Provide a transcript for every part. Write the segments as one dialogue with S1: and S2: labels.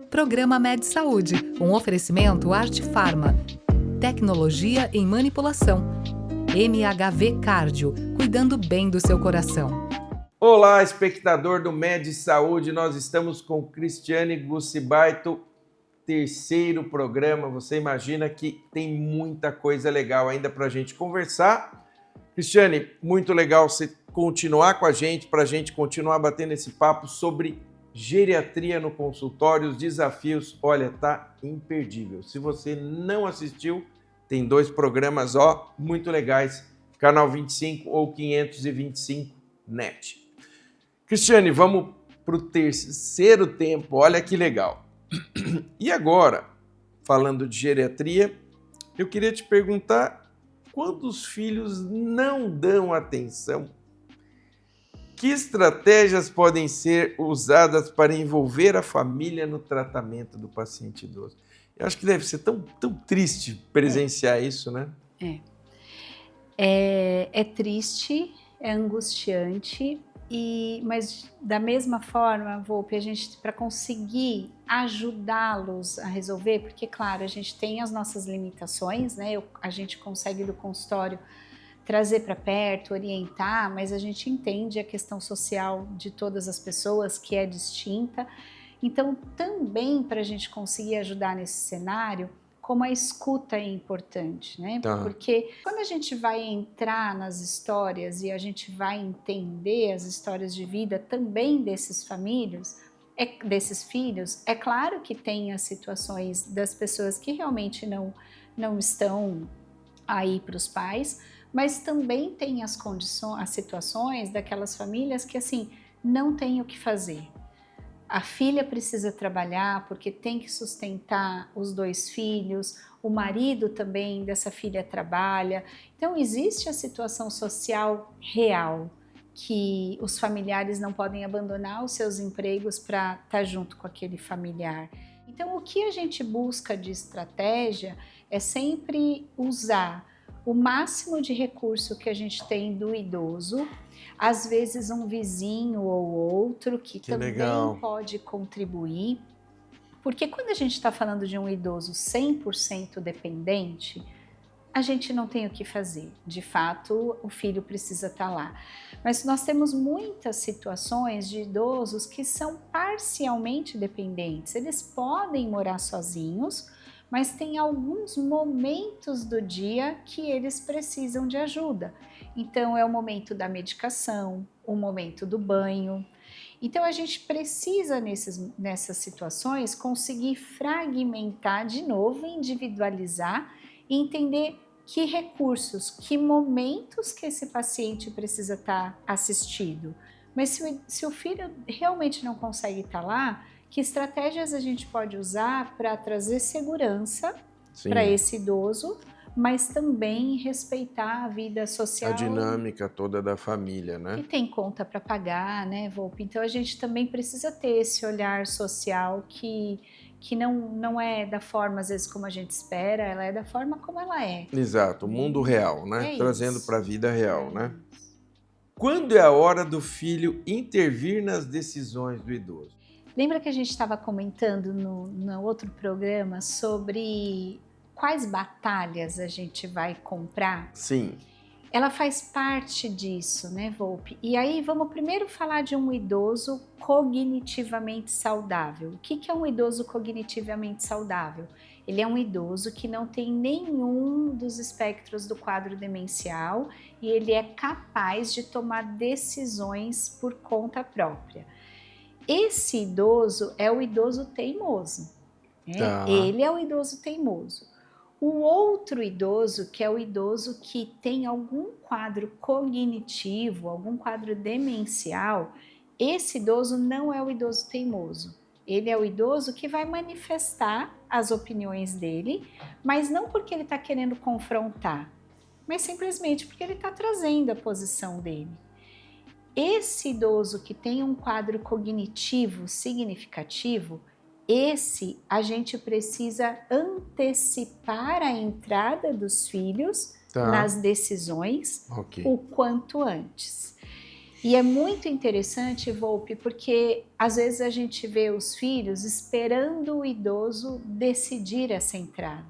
S1: Programa Med Saúde, um oferecimento Arte Farma. Tecnologia em manipulação. MHV Cardio, cuidando bem do seu coração.
S2: Olá, espectador do Med Saúde, nós estamos com Cristiane Gussibaito, terceiro programa. Você imagina que tem muita coisa legal ainda para a gente conversar. Cristiane, muito legal você continuar com a gente, para a gente continuar batendo esse papo sobre geriatria no consultório, os desafios. Olha, tá imperdível. Se você não assistiu, tem 2 programas, muito legais, Canal 25 ou 525 NET. Cristiane, vamos para o terceiro tempo, olha que legal. E agora, falando de geriatria, eu queria te perguntar, quando os filhos não dão atenção, que estratégias podem ser usadas para envolver a família no tratamento do paciente idoso? Eu acho que deve ser tão triste presenciar isso, né?
S3: É triste, é angustiante, mas da mesma forma, Volpe, a gente, para conseguir ajudá-los a resolver, porque claro, a gente tem as nossas limitações, né? A gente consegue do consultório trazer para perto, orientar, mas a gente entende a questão social de todas as pessoas, que é distinta. Então, também para a gente conseguir ajudar nesse cenário, como a escuta é importante, né? Porque quando a gente vai entrar nas histórias e a gente vai entender as histórias de vida também desses filhos, é claro que tem as situações das pessoas que realmente não estão aí para os pais, mas também tem as situações daquelas famílias que assim, não tem o que fazer. A filha precisa trabalhar porque tem que sustentar os 2 filhos, o marido também dessa filha trabalha. Então existe a situação social real, que os familiares não podem abandonar os seus empregos para estar junto com aquele familiar. Então o que a gente busca de estratégia é sempre usar o máximo de recurso que a gente tem do idoso, às vezes um vizinho ou outro que também legal. Pode contribuir, porque quando a gente está falando de um idoso 100% dependente, a gente não tem o que fazer, de fato o filho precisa estar lá. Mas nós temos muitas situações de idosos que são parcialmente dependentes, eles podem morar sozinhos, mas tem alguns momentos do dia que eles precisam de ajuda. Então é o momento da medicação, o momento do banho. Então a gente precisa nessas situações conseguir fragmentar de novo, individualizar e entender que recursos, que momentos que esse paciente precisa estar assistido. Mas se o filho realmente não consegue estar lá, que estratégias a gente pode usar para trazer segurança para esse idoso, mas também respeitar a vida social.
S2: A dinâmica toda da família, né?
S3: E tem conta para pagar, né, Volpe? Então a gente também precisa ter esse olhar social que não é da forma, às vezes, como a gente espera, ela é da forma como ela é.
S2: Exato, o mundo real, né? Trazendo para a vida real, né? Quando é a hora do filho intervir nas decisões do idoso?
S3: Lembra que a gente estava comentando no outro programa sobre quais batalhas a gente vai comprar?
S2: Sim.
S3: Ela faz parte disso, né, Volpe? E aí vamos primeiro falar de um idoso cognitivamente saudável. O que é um idoso cognitivamente saudável? Ele é um idoso que não tem nenhum dos espectros do quadro demencial e ele é capaz de tomar decisões por conta própria. Esse idoso é o idoso teimoso, né? Ele é o idoso teimoso. O outro idoso, que é o idoso que tem algum quadro cognitivo, algum quadro demencial, esse idoso não é o idoso teimoso. Ele é o idoso que vai manifestar as opiniões dele, mas não porque ele está querendo confrontar, mas simplesmente porque ele está trazendo a posição dele. Esse idoso que tem um quadro cognitivo significativo, esse a gente precisa antecipar a entrada dos filhos nas decisões o quanto antes. E é muito interessante, Volpe, porque às vezes a gente vê os filhos esperando o idoso decidir essa entrada.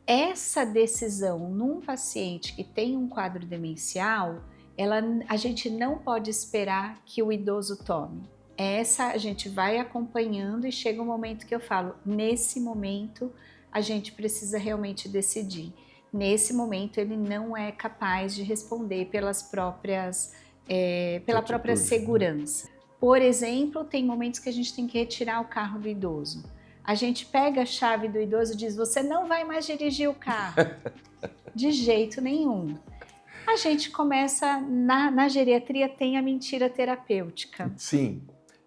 S3: Essa decisão num paciente que tem um quadro demencial, a gente não pode esperar que o idoso tome. Essa a gente vai acompanhando e chega um momento que eu falo, nesse momento a gente precisa realmente decidir. Nesse momento ele não é capaz de responder pela própria segurança. Por exemplo, tem momentos que a gente tem que retirar o carro do idoso. A gente pega a chave do idoso e diz, você não vai mais dirigir o carro. De jeito nenhum. A gente começa, na geriatria tem a mentira terapêutica.
S2: Sim,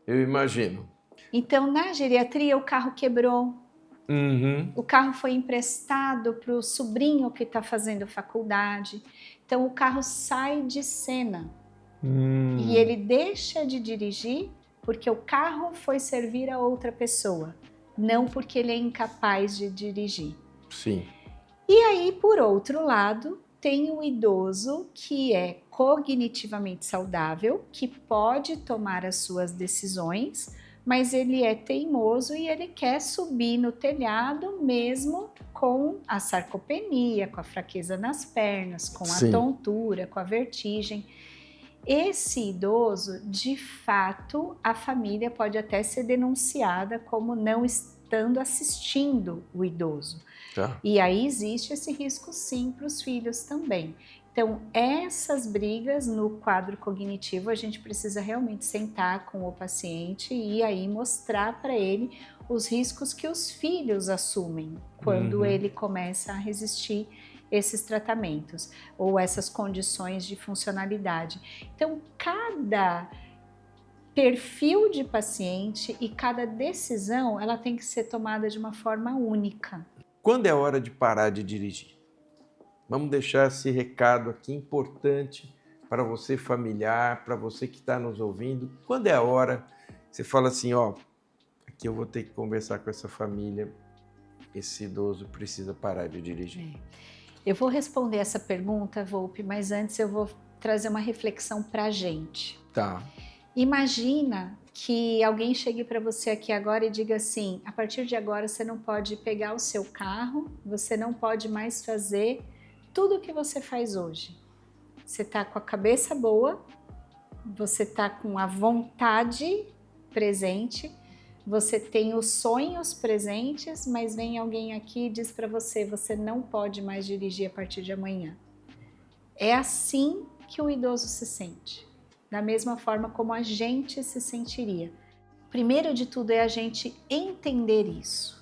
S2: eu imagino.
S3: Então, na geriatria, o carro quebrou.
S2: Uhum.
S3: O carro foi emprestado para o sobrinho que está fazendo faculdade. Então, o carro sai de cena. E ele deixa de dirigir porque o carro foi servir a outra pessoa. Não porque ele é incapaz de dirigir.
S2: Sim.
S3: E aí, por outro lado, tem o idoso que é cognitivamente saudável, que pode tomar as suas decisões, mas ele é teimoso e ele quer subir no telhado mesmo com a sarcopenia, com a fraqueza nas pernas, com a tontura, com a vertigem. Esse idoso, de fato, a família pode até ser denunciada como não estando assistindo o idoso.
S2: Tá.
S3: E aí existe esse risco sim para os filhos também. Então, essas brigas no quadro cognitivo, a gente precisa realmente sentar com o paciente e aí mostrar para ele os riscos que os filhos assumem quando ele começa a resistir esses tratamentos ou essas condições de funcionalidade. Então, cada perfil de paciente e cada decisão, ela tem que ser tomada de uma forma única.
S2: Quando é hora de parar de dirigir? Vamos deixar esse recado aqui importante para você familiar, para você que está nos ouvindo. Quando é a hora que você fala assim, ó, aqui eu vou ter que conversar com essa família, esse idoso precisa parar de dirigir.
S3: Eu vou responder essa pergunta, Volpe, mas antes eu vou trazer uma reflexão para a gente.
S2: Tá.
S3: Imagina que alguém chegue para você aqui agora e diga assim, a partir de agora você não pode pegar o seu carro, você não pode mais fazer tudo o que você faz hoje. Você está com a cabeça boa, você está com a vontade presente, você tem os sonhos presentes, mas vem alguém aqui e diz para você, você não pode mais dirigir a partir de amanhã. É assim que o idoso se sente, da mesma forma como a gente se sentiria. Primeiro de tudo é a gente entender isso.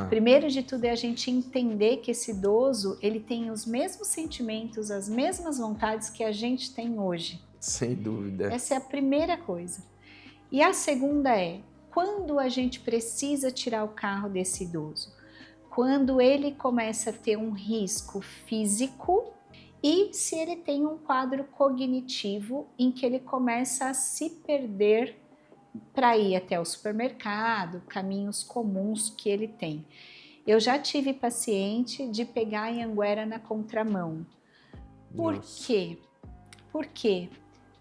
S3: Primeiro de tudo é a gente entender que esse idoso, ele tem os mesmos sentimentos, as mesmas vontades que a gente tem hoje.
S2: Sem dúvida.
S3: Essa é a primeira coisa. E a segunda é, quando a gente precisa tirar o carro desse idoso? Quando ele começa a ter um risco físico e se ele tem um quadro cognitivo em que ele começa a se perder para ir até o supermercado, caminhos comuns que ele tem. Eu já tive paciente de pegar a Anhanguera na contramão. Por quê? Por quê?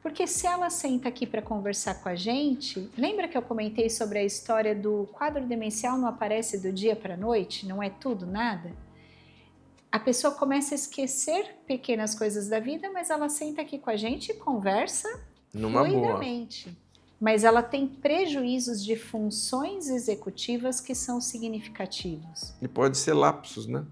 S3: Porque se ela senta aqui para conversar com a gente, lembra que eu comentei sobre a história do quadro demencial não aparece do dia para a noite, não é tudo, nada? A pessoa começa a esquecer pequenas coisas da vida, mas ela senta aqui com a gente e conversa fluidamente. Mas ela tem prejuízos de funções executivas que são significativos.
S2: E pode ser lapsos, né?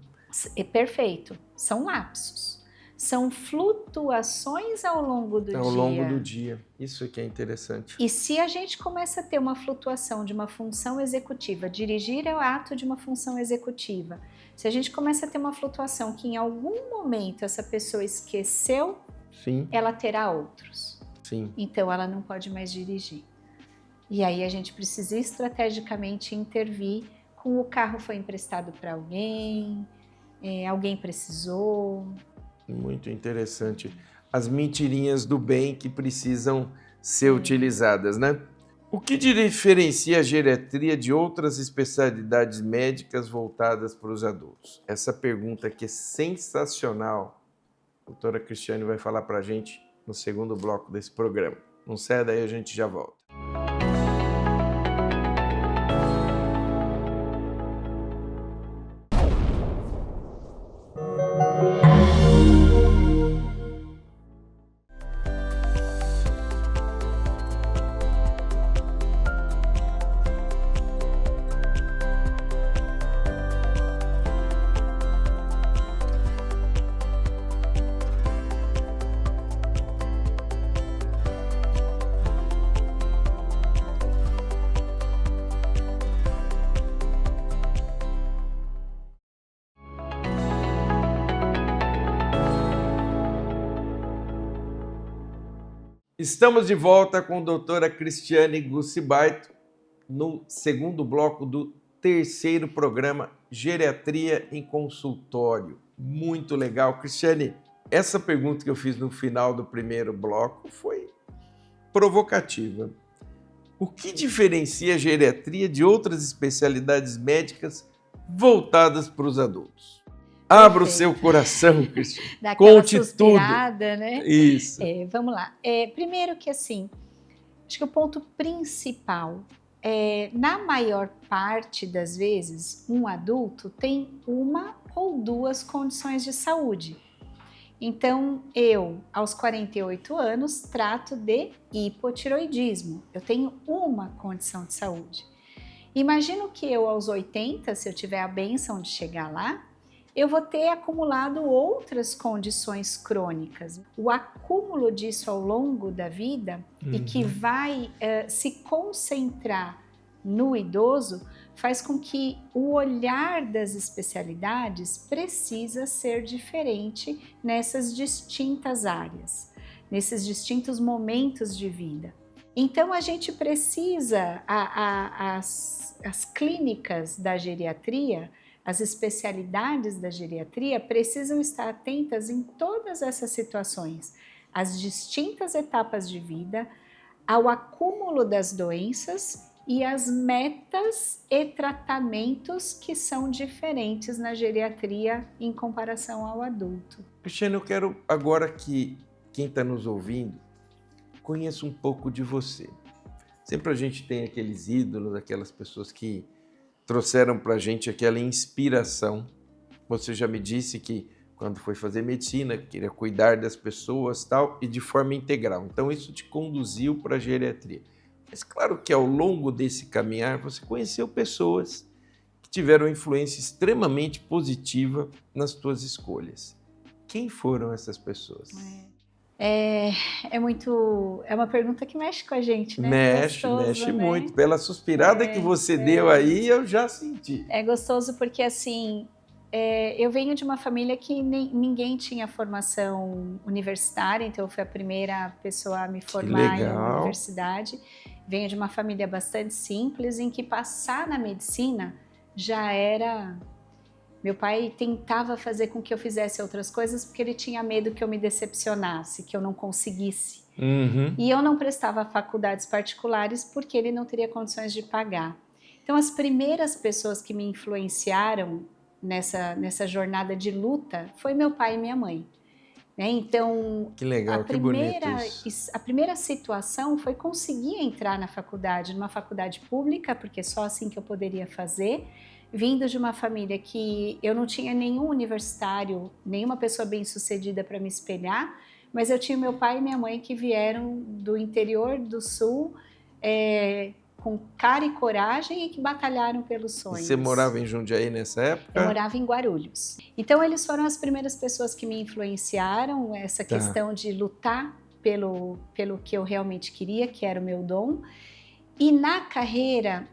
S3: É perfeito, são lapsos. São flutuações ao longo do dia.
S2: Ao longo do dia, isso que é interessante.
S3: E se a gente começa a ter uma flutuação de uma função executiva, dirigir é o ato de uma função executiva. Se a gente começa a ter uma flutuação que em algum momento essa pessoa esqueceu, ela terá outros.
S2: Sim.
S3: Então ela não pode mais dirigir. E aí a gente precisa estrategicamente intervir com o carro foi emprestado para alguém, alguém precisou.
S2: Muito interessante. As mentirinhas do bem que precisam ser utilizadas, né? O que diferencia a geriatria de outras especialidades médicas voltadas para os adultos? Essa pergunta aqui é sensacional. A doutora Cristiane vai falar para a gente no segundo bloco desse programa. Não sai daí, a gente já volta. Estamos de volta com a doutora Cristiane Gussibaito no segundo bloco do terceiro programa Geriatria em Consultório. Muito legal. Cristiane, essa pergunta que eu fiz no final do primeiro bloco foi provocativa. O que diferencia a geriatria de outras especialidades médicas voltadas para os adultos? Abra o seu coração, Cristiane. Conte tudo.
S3: Né?
S2: Isso.
S3: Vamos lá. Primeiro que assim, acho que o ponto principal é, na maior parte das vezes, um adulto tem uma ou duas condições de saúde. Então, eu, aos 48 anos, trato de hipotiroidismo. Eu tenho uma condição de saúde. Imagino que eu, aos 80, se eu tiver a bênção de chegar lá, eu vou ter acumulado outras condições crônicas. O acúmulo disso ao longo da vida e que vai se concentrar no idoso faz com que o olhar das especialidades precisa ser diferente nessas distintas áreas, nesses distintos momentos de vida. Então a gente precisa, as clínicas da geriatria, as especialidades da geriatria precisam estar atentas em todas essas situações, às distintas etapas de vida, ao acúmulo das doenças e as metas e tratamentos que são diferentes na geriatria em comparação ao adulto.
S2: Cristiane, eu quero agora que quem está nos ouvindo conheça um pouco de você. Sempre a gente tem aqueles ídolos, aquelas pessoas que trouxeram para a gente aquela inspiração. Você já me disse que quando foi fazer medicina, queria cuidar das pessoas tal, e de forma integral. Então isso te conduziu para a geriatria. Mas claro que ao longo desse caminhar você conheceu pessoas que tiveram influência extremamente positiva nas tuas escolhas. Quem foram essas pessoas?
S3: É uma pergunta que mexe com a gente, né?
S2: Mexe
S3: né?
S2: muito. Pela suspirada que você deu aí, eu já senti.
S3: É gostoso porque, assim, eu venho de uma família que ninguém tinha formação universitária, então eu fui a primeira pessoa a me formar em uma universidade. Venho de uma família bastante simples, em que passar na medicina já era... Meu pai tentava fazer com que eu fizesse outras coisas porque ele tinha medo que eu me decepcionasse, que eu não conseguisse. E eu não prestava faculdades particulares porque ele não teria condições de pagar. Então, as primeiras pessoas que me influenciaram nessa jornada de luta foi meu pai e minha mãe. Então,
S2: que legal, que bonito isso.
S3: A primeira situação foi conseguir entrar na faculdade, numa faculdade pública, porque só assim que eu poderia fazer, vindo de uma família que eu não tinha nenhum universitário, nenhuma pessoa bem-sucedida para me espelhar, mas eu tinha meu pai e minha mãe que vieram do interior do sul, com cara e coragem e que batalharam pelos sonhos.
S2: Você morava em Jundiaí nessa época?
S3: Eu morava em Guarulhos. Então eles foram as primeiras pessoas que me influenciaram, essa questão de lutar pelo que eu realmente queria, que era o meu dom. E na carreira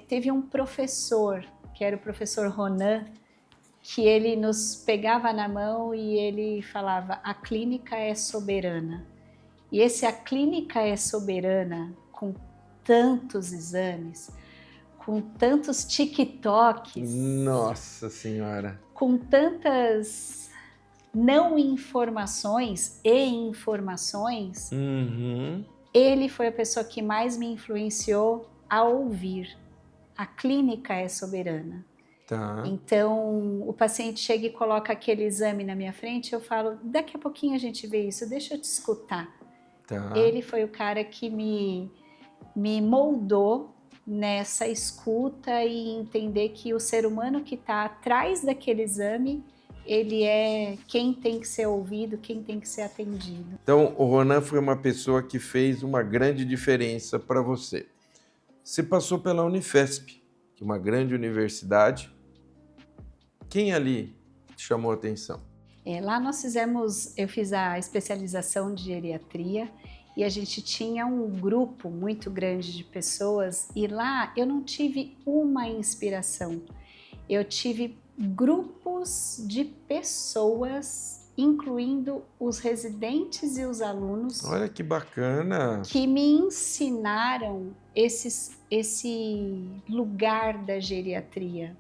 S3: teve um professor, que era o professor Ronan, que ele nos pegava na mão e ele falava: a clínica é soberana. E esse "a clínica é soberana", com tantos exames, com tantos TikToks.
S2: Nossa Senhora!
S3: Com tantas não informações e informações, ele foi a pessoa que mais me influenciou a ouvir. A clínica é soberana. Então, o paciente chega e coloca aquele exame na minha frente, eu falo: daqui a pouquinho a gente vê isso, deixa eu te escutar.
S2: Tá.
S3: Ele foi o cara que me moldou nessa escuta e entender que o ser humano que está atrás daquele exame, ele é quem tem que ser ouvido, quem tem que ser atendido.
S2: Então, o Ronan foi uma pessoa que fez uma grande diferença para você. Você passou pela Unifesp, que é uma grande universidade. Quem ali te chamou a atenção?
S3: Lá eu fiz a especialização de geriatria e a gente tinha um grupo muito grande de pessoas e lá eu não tive uma inspiração, eu tive grupos de pessoas, incluindo os residentes e os alunos.
S2: Olha que bacana!
S3: Que me ensinaram esse lugar da geriatria.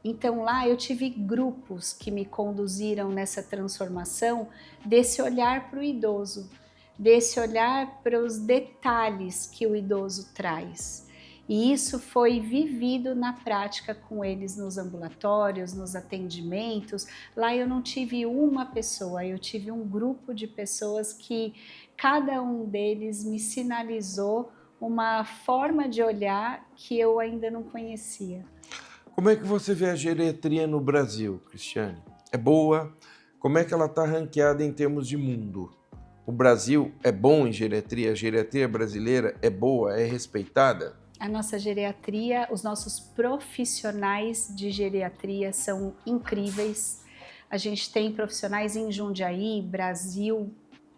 S3: Então lá eu tive grupos que me conduziram nessa transformação desse olhar para o idoso, desse olhar para os detalhes que o idoso traz. E isso foi vivido na prática com eles nos ambulatórios, nos atendimentos. Lá eu não tive uma pessoa, eu tive um grupo de pessoas que cada um deles me sinalizou uma forma de olhar que eu ainda não conhecia.
S2: Como é que você vê a geriatria no Brasil, Cristiane? É boa? Como é que ela está ranqueada em termos de mundo? O Brasil é bom em geriatria? A geriatria brasileira é boa, é respeitada?
S3: A nossa geriatria, os nossos profissionais de geriatria são incríveis. A gente tem profissionais em Jundiaí, Brasil,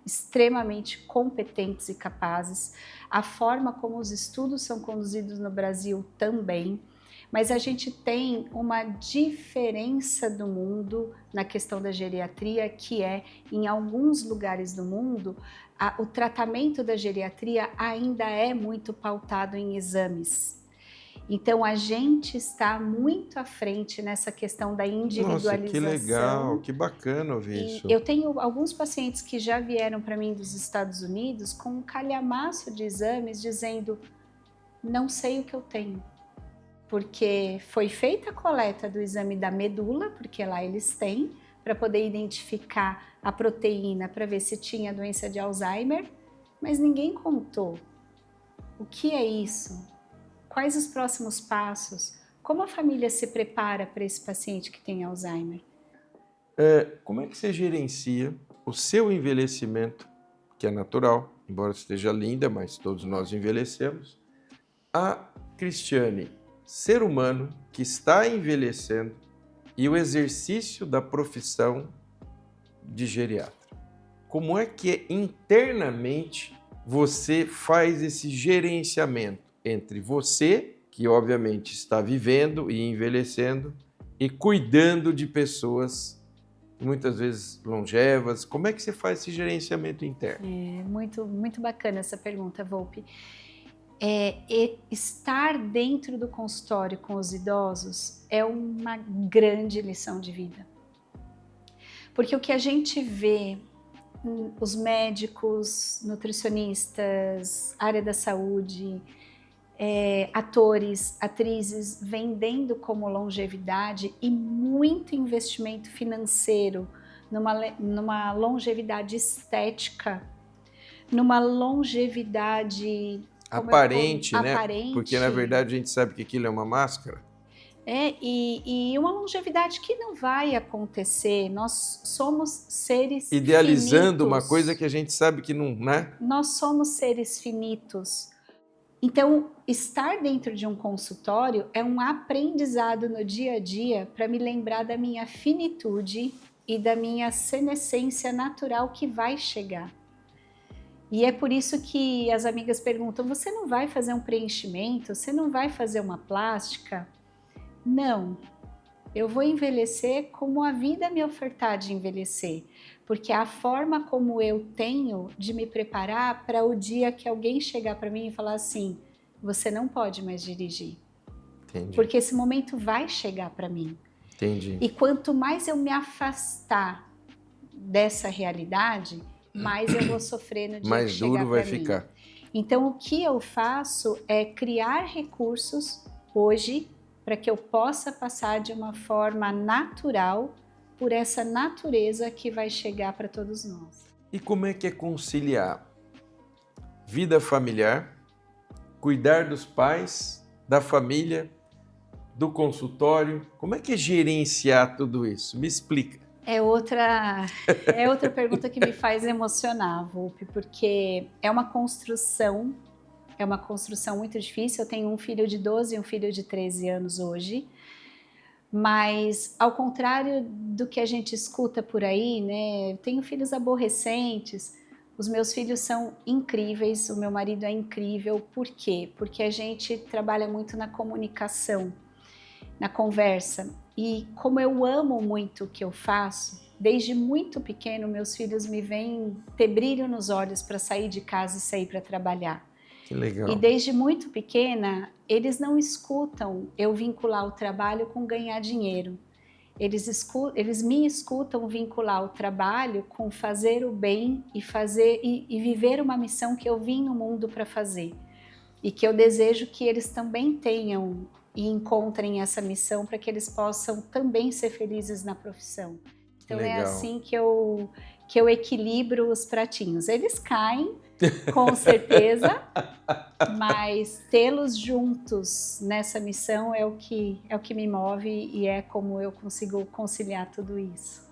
S3: extremamente competentes e capazes. A forma como os estudos são conduzidos no Brasil também. Mas a gente tem uma diferença do mundo na questão da geriatria, que é, em alguns lugares do mundo, o tratamento da geriatria ainda é muito pautado em exames. Então, a gente está muito à frente nessa questão da individualização.
S2: Nossa, que legal, que bacana ouvir isso.
S3: Eu tenho alguns pacientes que já vieram para mim dos Estados Unidos com um calhamaço de exames dizendo, não sei o que eu tenho. Porque foi feita a coleta do exame da medula, porque lá eles têm, para poder identificar a proteína, para ver se tinha doença de Alzheimer, mas ninguém contou o que é isso, quais os próximos passos, como a família se prepara para esse paciente que tem Alzheimer.
S2: Como é que você gerencia o seu envelhecimento, que é natural, embora esteja linda, mas todos nós envelhecemos, a Cristiane, ser humano que está envelhecendo, e o exercício da profissão de geriatra? Como é que internamente você faz esse gerenciamento entre você, que obviamente está vivendo e envelhecendo, e cuidando de pessoas muitas vezes longevas? Como é que você faz esse gerenciamento interno?
S3: Muito, muito bacana essa pergunta, Volpi. Estar dentro do consultório com os idosos é uma grande lição de vida. Porque o que a gente vê, os médicos, nutricionistas, área da saúde, atores, atrizes vendendo como longevidade e muito investimento financeiro numa longevidade estética, numa longevidade
S2: aparente, né?
S3: Aparente.
S2: Porque na verdade a gente sabe que aquilo é uma máscara.
S3: E uma longevidade que não vai acontecer. Nós somos seres
S2: idealizando
S3: finitos.
S2: Uma coisa que a gente sabe que não, né?
S3: Nós somos seres finitos. Então, estar dentro de um consultório é um aprendizado no dia a dia para me lembrar da minha finitude e da minha senescência natural que vai chegar. E é por isso que as amigas perguntam, você não vai fazer um preenchimento? Você não vai fazer uma plástica? Não, eu vou envelhecer como a vida me ofertar de envelhecer, porque é a forma como eu tenho de me preparar para o dia que alguém chegar para mim e falar assim, você não pode mais dirigir.
S2: Entendi.
S3: Porque esse momento vai chegar para mim.
S2: Entendi.
S3: E quanto mais eu me afastar dessa realidade, mais eu vou sofrer no dia
S2: mais
S3: que chegar
S2: duro vai
S3: para mim.
S2: ficar.
S3: Então, o que eu faço é criar recursos hoje para que eu possa passar de uma forma natural por essa natureza que vai chegar para todos nós.
S2: E como é que é conciliar vida familiar, cuidar dos pais, da família, do consultório. Como é que é gerenciar tudo isso? Me explica.
S3: É outra pergunta que me faz emocionar, Volpe, porque é uma construção muito difícil. Eu tenho um filho de 12 e um filho de 13 anos hoje, mas ao contrário do que a gente escuta por aí, né? Eu tenho filhos aborrecentes, os meus filhos são incríveis, o meu marido é incrível. Por quê? Porque a gente trabalha muito na comunicação, na conversa. E como eu amo muito o que eu faço, desde muito pequeno meus filhos me veem ter brilho nos olhos para sair de casa e sair para trabalhar.
S2: Que legal.
S3: E desde muito pequena, eles não escutam eu vincular o trabalho com ganhar dinheiro. Eles me escutam vincular o trabalho com fazer o bem e viver uma missão que eu vim no mundo para fazer. E que eu desejo que eles também tenham e encontrem essa missão para que eles possam também ser felizes na profissão. Então
S2: Legal.
S3: É assim que eu equilibro os pratinhos. Eles caem, com certeza, mas tê-los juntos nessa missão é o que me move e é como eu consigo conciliar tudo isso.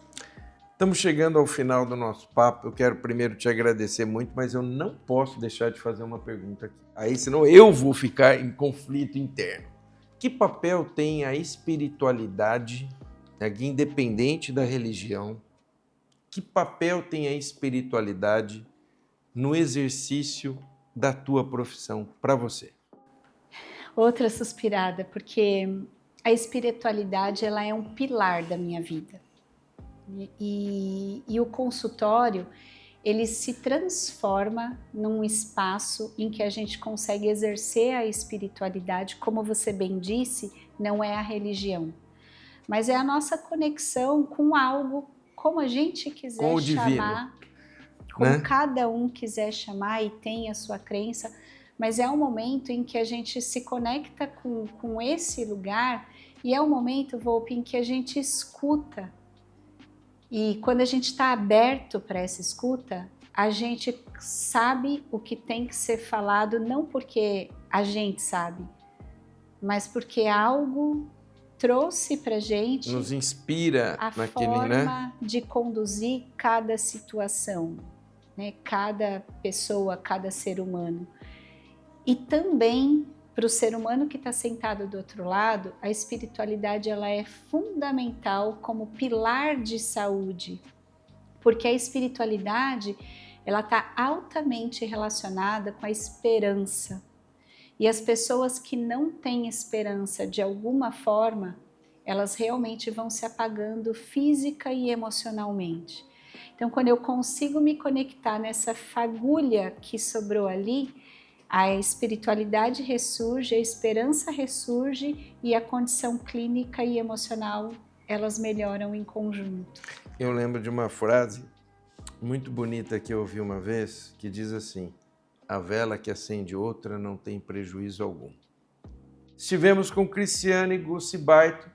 S2: Estamos chegando ao final do nosso papo. Eu quero primeiro te agradecer muito, mas eu não posso deixar de fazer uma pergunta aqui. Aí, senão eu vou ficar em conflito interno. Que papel tem a espiritualidade, independente da religião? Que papel tem a espiritualidade no exercício da tua profissão para você?
S3: Outra suspirada, porque a espiritualidade ela é um pilar da minha vida. E o consultório, ele se transforma num espaço em que a gente consegue exercer a espiritualidade, como você bem disse, não é a religião, mas é a nossa conexão com algo, como a gente quiser
S2: com o
S3: chamar,
S2: divino,
S3: como
S2: né?
S3: cada um quiser chamar e tem a sua crença, mas é um momento em que a gente se conecta com esse lugar e é um momento, Volpe, em que a gente escuta. E quando a gente está aberto para essa escuta, a gente sabe o que tem que ser falado, não porque a gente sabe, mas porque algo trouxe para a gente
S2: nos inspira
S3: a
S2: naquele,
S3: forma
S2: né?
S3: de conduzir cada situação, né? Cada pessoa, cada ser humano. E também para o ser humano que está sentado do outro lado, a espiritualidade ela é fundamental como pilar de saúde, porque a espiritualidade ela está altamente relacionada com a esperança. E as pessoas que não têm esperança de alguma forma, elas realmente vão se apagando física e emocionalmente. Então, quando eu consigo me conectar nessa fagulha que sobrou ali, a espiritualidade ressurge, a esperança ressurge e a condição clínica e emocional, elas melhoram em conjunto.
S2: Eu lembro de uma frase muito bonita que eu ouvi uma vez, que diz assim: a vela que acende outra não tem prejuízo algum. Estivemos com Cristiane Gussibaito,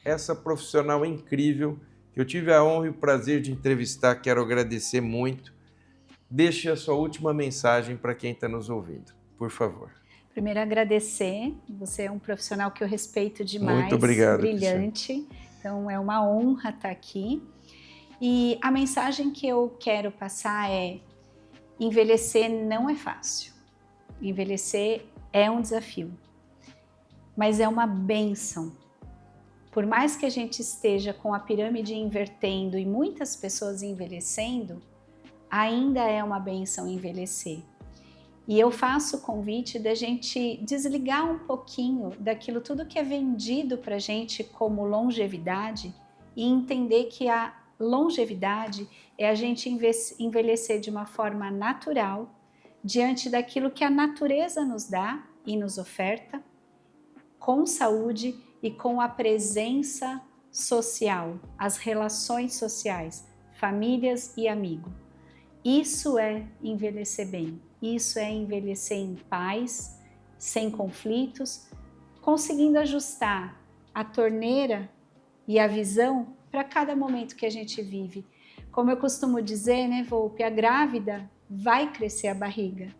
S2: essa profissional incrível, que eu tive a honra e o prazer de entrevistar. Quero agradecer muito. Deixe a sua última mensagem para quem está nos ouvindo, por favor.
S3: Primeiro, agradecer. Você é um profissional que eu respeito demais.
S2: Muito obrigado,
S3: brilhante. Cristiane. Então, é uma honra estar aqui. E a mensagem que eu quero passar é: envelhecer não é fácil. Envelhecer é um desafio, mas é uma bênção. Por mais que a gente esteja com a pirâmide invertendo e muitas pessoas envelhecendo, ainda é uma bênção envelhecer. E eu faço o convite da gente desligar um pouquinho daquilo tudo que é vendido para a gente como longevidade e entender que a longevidade é a gente envelhecer de uma forma natural, diante daquilo que a natureza nos dá e nos oferta, com saúde e com a presença social, as relações sociais, famílias e amigos. Isso é envelhecer bem, isso é envelhecer em paz, sem conflitos, conseguindo ajustar a torneira e a visão para cada momento que a gente vive. Como eu costumo dizer, né, Volpe, a grávida vai crescer a barriga,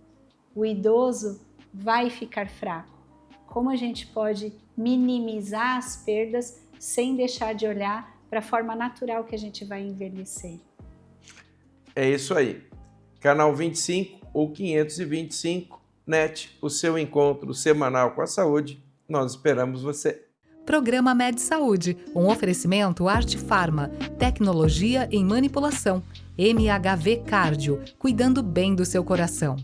S3: o idoso vai ficar fraco. Como a gente pode minimizar as perdas sem deixar de olhar para a forma natural que a gente vai envelhecer?
S2: É isso aí. Canal 25 ou 525 NET, o seu encontro semanal com a saúde. Nós esperamos você.
S1: Programa Med Saúde, um oferecimento Arte Farma, tecnologia em manipulação, MHV Cardio, cuidando bem do seu coração.